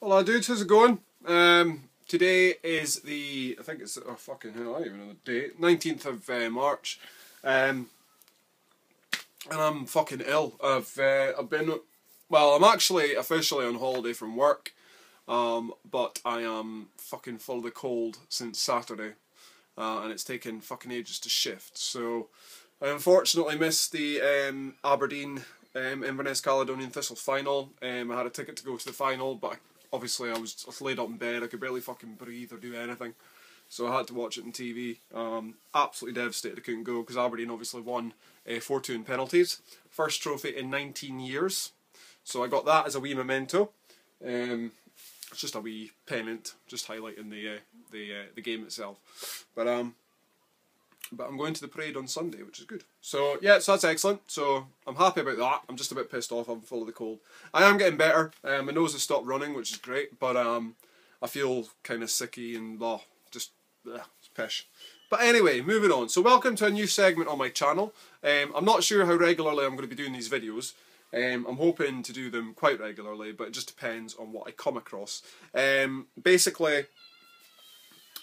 Hello dudes, how's it going? Today is the, I think it's, oh fucking hell, I don't even know the date, 19th of March, and I'm fucking ill. I've been, well, I'm actually officially on holiday from work, but I am fucking full of the cold since Saturday, and it's taken fucking ages to shift, so I unfortunately missed the Aberdeen Inverness Caledonian Thistle final. I had a ticket to go to the final, but obviously I was laid up in bed, I could barely fucking breathe or do anything, so I had to watch it on TV. Absolutely devastated I couldn't go, because Aberdeen obviously won 4-2 in penalties. First trophy in 19 years, so I got that as a wee memento. It's just a wee pennant, just highlighting the game itself. But I'm going to the parade on Sunday, which is good. So yeah, so that's excellent. So I'm happy about that. I'm just a bit pissed off. I'm full of the cold. I am getting better. My nose has stopped running, which is great. But I feel kind of sicky and just it's pish. But anyway, moving on. So welcome to a new segment on my channel. I'm not sure how regularly I'm going to be doing these videos. I'm hoping to do them quite regularly, but it just depends on what I come across. Basically,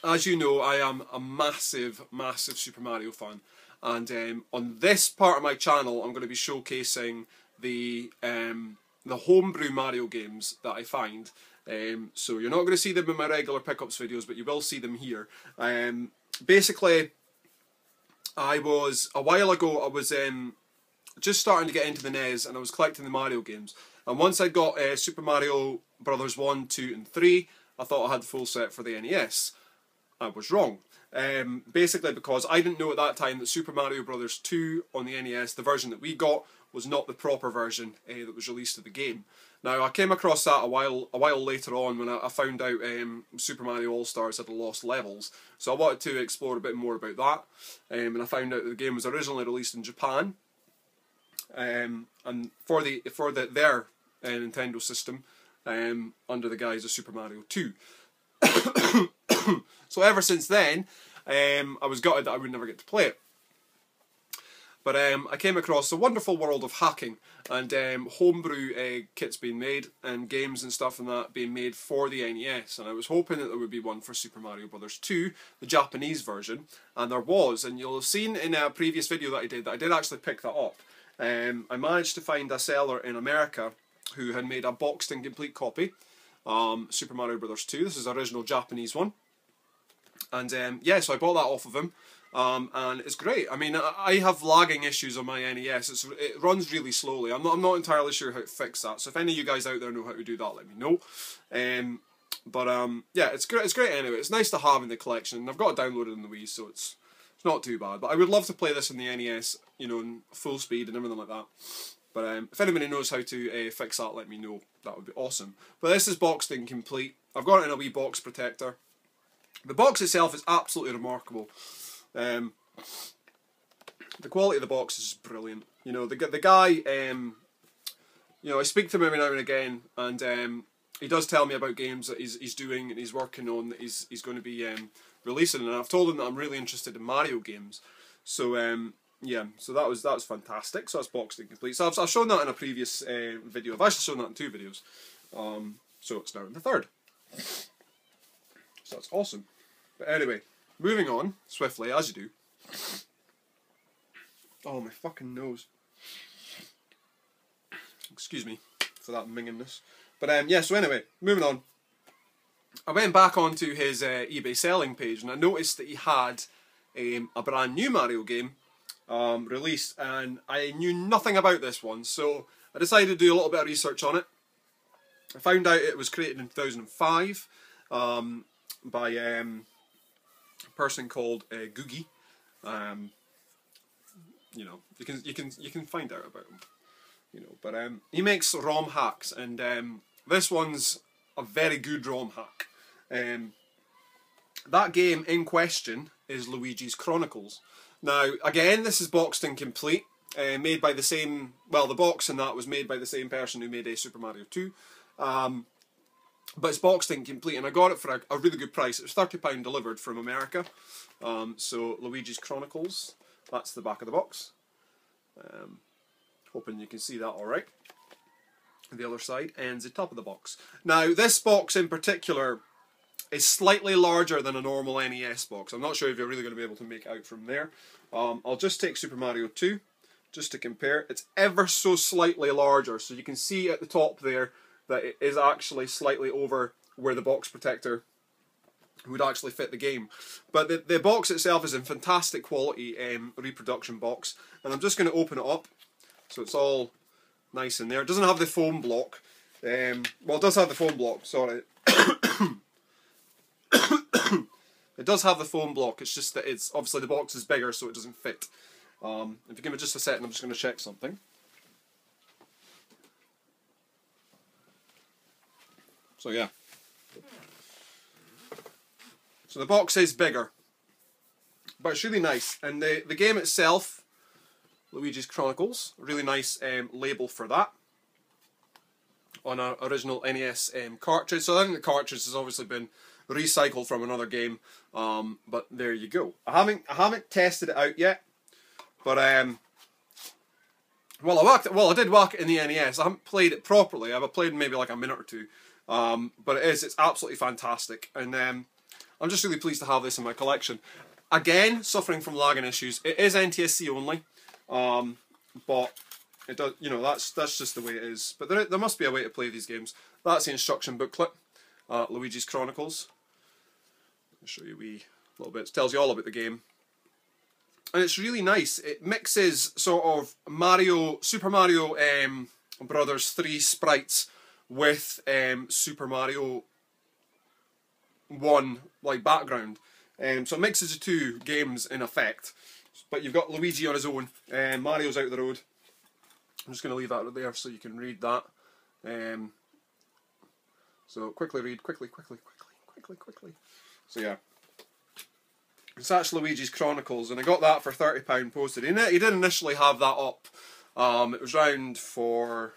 as you know, I am a massive Super Mario fan, and on this part of my channel I'm going to be showcasing the homebrew Mario games that I find. So you're not going to see them in my regular pickups videos, but you will see them here. Basically, a while ago I was just starting to get into the NES, and I was collecting the Mario games, and once I got Super Mario Brothers 1, 2 and 3, I thought I had the full set for the NES. I was wrong. Basically because I didn't know at that time that Super Mario Brothers 2 on the NES, the version that we got, was not the proper version that was released of the game. Now I came across that a while later on when I found out Super Mario All-Stars had lost levels, so I wanted to explore a bit more about that, and I found out that the game was originally released in Japan, and for their Nintendo system, under the guise of Super Mario 2. So ever since then, I was gutted that I would never get to play it. But I came across the wonderful world of hacking and homebrew kits being made, and games and stuff and that being made for the NES, and I was hoping that there would be one for Super Mario Brothers 2, the Japanese version, and there was, and you'll have seen in a previous video that I did actually pick that up. I managed to find a seller in America who had made a boxed and complete copy, Super Mario Brothers 2, this is the original Japanese one. And yeah, so I bought that off of him, and it's great. I mean, I have lagging issues on my NES. It runs really slowly. I'm not entirely sure how to fix that. So if any of you guys out there know how to do that, let me know. Yeah, it's great. It's great anyway. It's nice to have in the collection. And I've got it downloaded in the Wii, so it's not too bad. But I would love to play this in the NES, you know, in full speed and everything like that. But if anybody knows how to fix that, let me know. That would be awesome. But this is boxed and complete. I've got it in a wee box protector. The box itself is absolutely remarkable. The quality of the box is brilliant. You know, the guy, you know, I speak to him every now and again, and he does tell me about games that he's doing and he's working on, that he's going to be releasing, and I've told him that I'm really interested in Mario games. So yeah, so that was fantastic. So that's boxed and complete. So I've shown that in a previous video. I've actually shown that in 2 videos. So it's now in the 3rd. So that's awesome. But anyway, moving on swiftly, as you do. Oh, my fucking nose. Excuse me for that mingingness. But yeah, so anyway, moving on. I went back onto his eBay selling page, and I noticed that he had a brand new Mario game released, and I knew nothing about this one, so I decided to do a little bit of research on it. I found out it was created in 2005 by a person called Googie. You know, you can find out about him. You know, but he makes ROM hacks, and this one's a very good ROM hack. That game in question is Luigi's Chronicles. Now, again, this is boxed and complete, made by the same. Well, the box and that was made by the same person who made Super Mario 2. But it's boxed and complete, and I got it for a really good price. It was £30 delivered from America. So Luigi's Chronicles, that's the back of the box. Hoping you can see that alright. The other side ends the top of the box. Now, this box in particular is slightly larger than a normal NES box. I'm not sure if you're really going to be able to make out from there. I'll just take Super Mario 2, just to compare. It's ever so slightly larger, so you can see at the top there that it is actually slightly over where the box protector would actually fit the game. But the box itself is in fantastic quality reproduction box, and I'm just going to open it up, so it's all nice in there. It doesn't have the foam block. Well, it does have the foam block, sorry. It does have the foam block, it's just that it's obviously the box is bigger, so it doesn't fit. If you give me just a second, I'm just going to check something. So yeah. So the box is bigger, but it's really nice. And the game itself, Luigi's Chronicles, a really nice label for that on our original NES cartridge. So I think the cartridge has obviously been recycled from another game, but there you go. I haven't tested it out yet, but well, I did whack it in the NES. I haven't played it properly. I've played maybe like a minute or two, but it's absolutely fantastic, and I'm just really pleased to have this in my collection. Again, suffering from lagging issues. It is NTSC only, but it does. You know, that's just the way it is. But there must be a way to play these games. That's the instruction booklet, Luigi's Chronicles. I'll show you a little bit. It tells you all about the game, and it's really nice. It mixes sort of Super Mario Brothers 3 sprites with Super Mario 1 like background, so it mixes the two games in effect. But you've got Luigi on his own, Mario's out the road. I'm just going to leave that there so you can read that. So quickly read, quickly. So yeah, it's actually Luigi's Chronicles, and I got that for £30 posted. He did initially have that up. It was round for,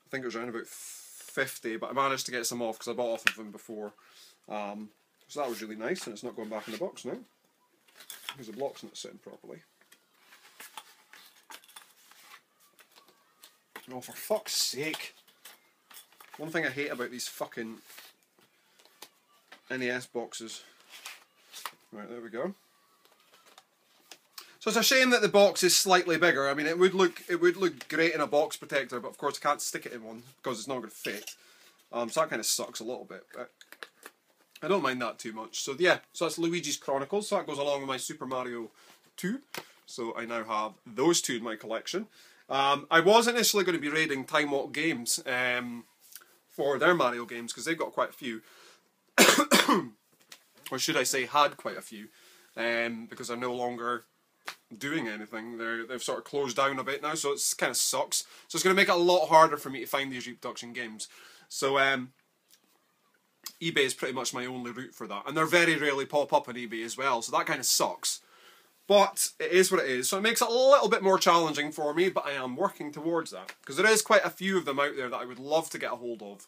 I think it was around about 50, but I managed to get some off because I bought off of him before. So that was really nice, and it's not going back in the box now because the block's not sitting properly. Oh, for fuck's sake! One thing I hate about these fucking NES boxes. Right, there we go. So it's a shame that the box is slightly bigger. I mean, it would look great in a box protector, but of course I can't stick it in one because it's not going to fit. So that kind of sucks a little bit, but I don't mind that too much. So yeah, so that's Luigi's Chronicles. So that goes along with my Super Mario 2. So I now have those two in my collection. I was initially going to be raiding Time Walk Games for their Mario games because they've got quite a few. Or should I say had quite a few, because they're no longer doing anything. They've sort of closed down a bit now, so it's kind of sucks. So it's going to make it a lot harder for me to find these reproduction games. So eBay is pretty much my only route for that, and they're very rarely pop up on eBay as well, so that kind of sucks. But it is what it is, so it makes it a little bit more challenging for me, but I am working towards that, because there is quite a few of them out there that I would love to get a hold of.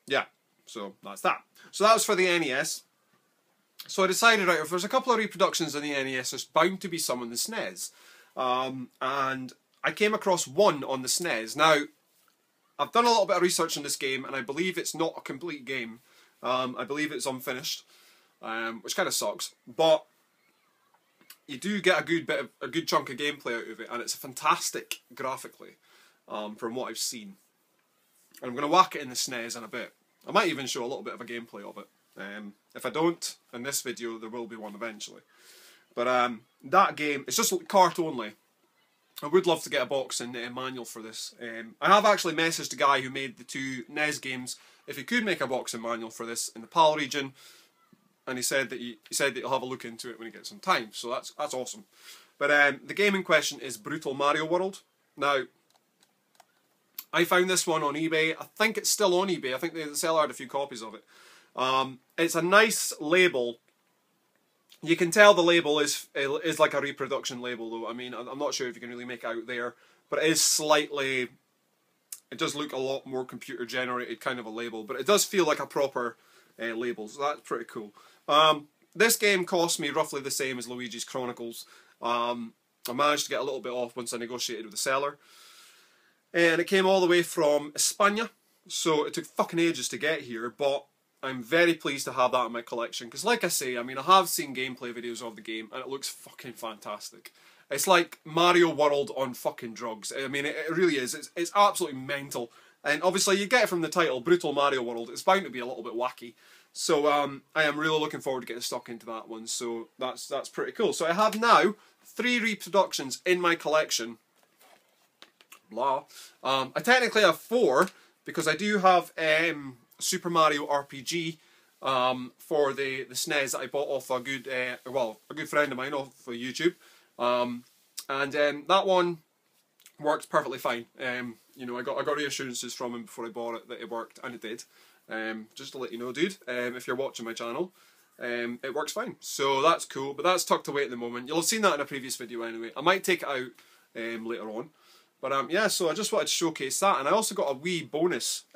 Yeah, so that's that. So that was for the NES. So I decided, right, if there's a couple of reproductions in the NES, there's bound to be some on the SNES. And I came across one on the SNES. Now, I've done a little bit of research on this game, and I believe it's not a complete game. I believe it's unfinished, which kind of sucks. But you do get a good chunk of gameplay out of it, and it's fantastic graphically, from what I've seen. And I'm going to whack it in the SNES in a bit. I might even show a little bit of a gameplay of it. If I don't, in this video, there will be one eventually. But that game, it's just cart only. I would love to get a box and manual for this. I have actually messaged the guy who made the two NES games if he could make a box and manual for this in the PAL region, and he said that he'll have a look into it when he gets some time. So that's awesome. But the game in question is Brutal Mario World. Now, I found this one on eBay. I think it's still on eBay. I think the seller had a few copies of it. It's a nice label. You can tell the label is like a reproduction label, though. I mean, I'm not sure if you can really make it out there, but it is slightly. It does look a lot more computer generated kind of a label, but it does feel like a proper label, so that's pretty cool. This game cost me roughly the same as Luigi's Chronicles. I managed to get a little bit off once I negotiated with the seller. and it came all the way from España, so it took fucking ages to get here, but I'm very pleased to have that in my collection, because like I say, I mean, I have seen gameplay videos of the game, and it looks fucking fantastic. It's like Mario World on fucking drugs. I mean, it really is. It's absolutely mental. And obviously, you get it from the title, Brutal Mario World. It's bound to be a little bit wacky. So I am really looking forward to getting stuck into that one. So that's pretty cool. So I have now 3 reproductions in my collection. Blah. I technically have 4, because I do have Super Mario RPG for the SNES that I bought off a good friend of mine off of YouTube. That one worked perfectly fine. You know, I got reassurances from him before I bought it that it worked, and it did. Just to let you know, dude, if you're watching my channel, it works fine. So that's cool, but that's tucked away at the moment. You'll have seen that in a previous video anyway. I might take it out later on. But yeah, so I just wanted to showcase that, and I also got a wee bonus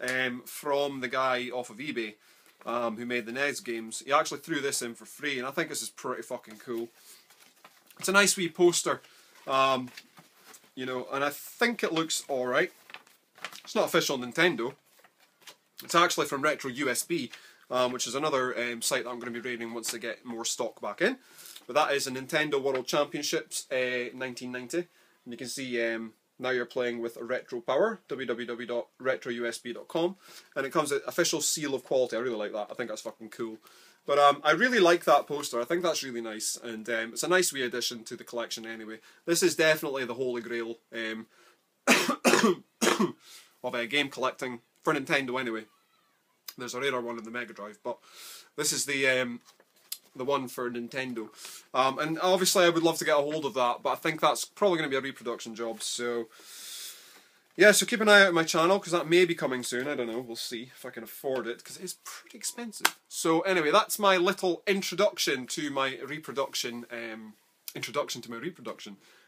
from the guy off of eBay who made the NES games. He actually threw this in for free, and I think this is pretty fucking cool. It's a nice wee poster, you know, and I think it looks alright. It's not official Nintendo. It's actually from Retro USB, which is another site that I'm going to be raiding once they get more stock back in. But that is a Nintendo World Championships 1990, and you can see now you're playing with a Retro Power, www.retrousb.com, and it comes with official seal of quality. I really like that. I think that's fucking cool. But I really like that poster. I think that's really nice, and it's a nice wee addition to the collection anyway. This is definitely the holy grail of game collecting for Nintendo anyway. There's a rarer one in the Mega Drive, but this is the one for Nintendo. And obviously I would love to get a hold of that, but I think that's probably going to be a reproduction job, so yeah, so keep an eye out on my channel, because that may be coming soon. I don't know, we'll see if I can afford it, because it is pretty expensive. So anyway, that's my little introduction to my reproduction.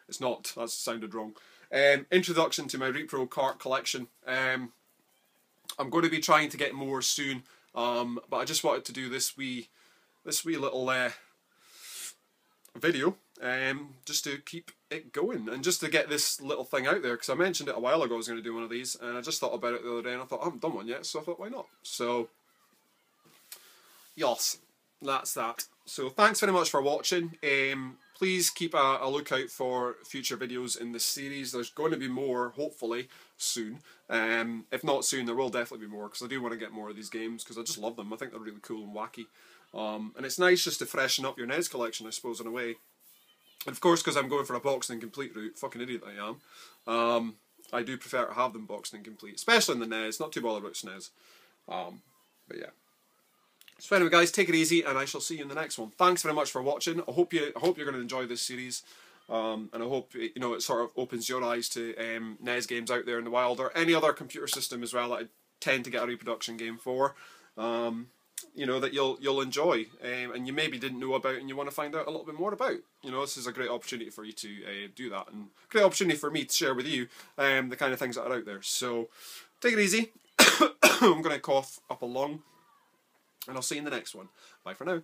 It's not, that sounded wrong. Introduction to my Repro cart collection. I'm going to be trying to get more soon, but I just wanted to do this wee little video, just to keep it going, and just to get this little thing out there, because I mentioned it a while ago I was going to do one of these, and I just thought about it the other day, and I thought I haven't done one yet, so I thought why not? So yes, that's that. So thanks very much for watching. Please keep a lookout for future videos in this series. There's going to be more, hopefully, soon. If not soon, there will definitely be more, because I do want to get more of these games, because I just love them. I think they're really cool and wacky. And it's nice just to freshen up your NES collection, I suppose, in a way. And of course, because I'm going for a boxed and complete route, fucking idiot I am, I do prefer to have them boxed and complete, especially in the NES, not too bothered about SNES. But yeah. So anyway guys, take it easy, and I shall see you in the next one. Thanks very much for watching. I hope you're going to enjoy this series, and I hope it sort of opens your eyes to NES games out there in the wild, or any other computer system as well that I tend to get a reproduction game for. That you'll enjoy, and you maybe didn't know about, and you want to find out a little bit more about. This is a great opportunity for you to do that, and a great opportunity for me to share with you the kind of things that are out there. So take it easy. I'm going to cough up a lung, and I'll see you in the next one. Bye for now.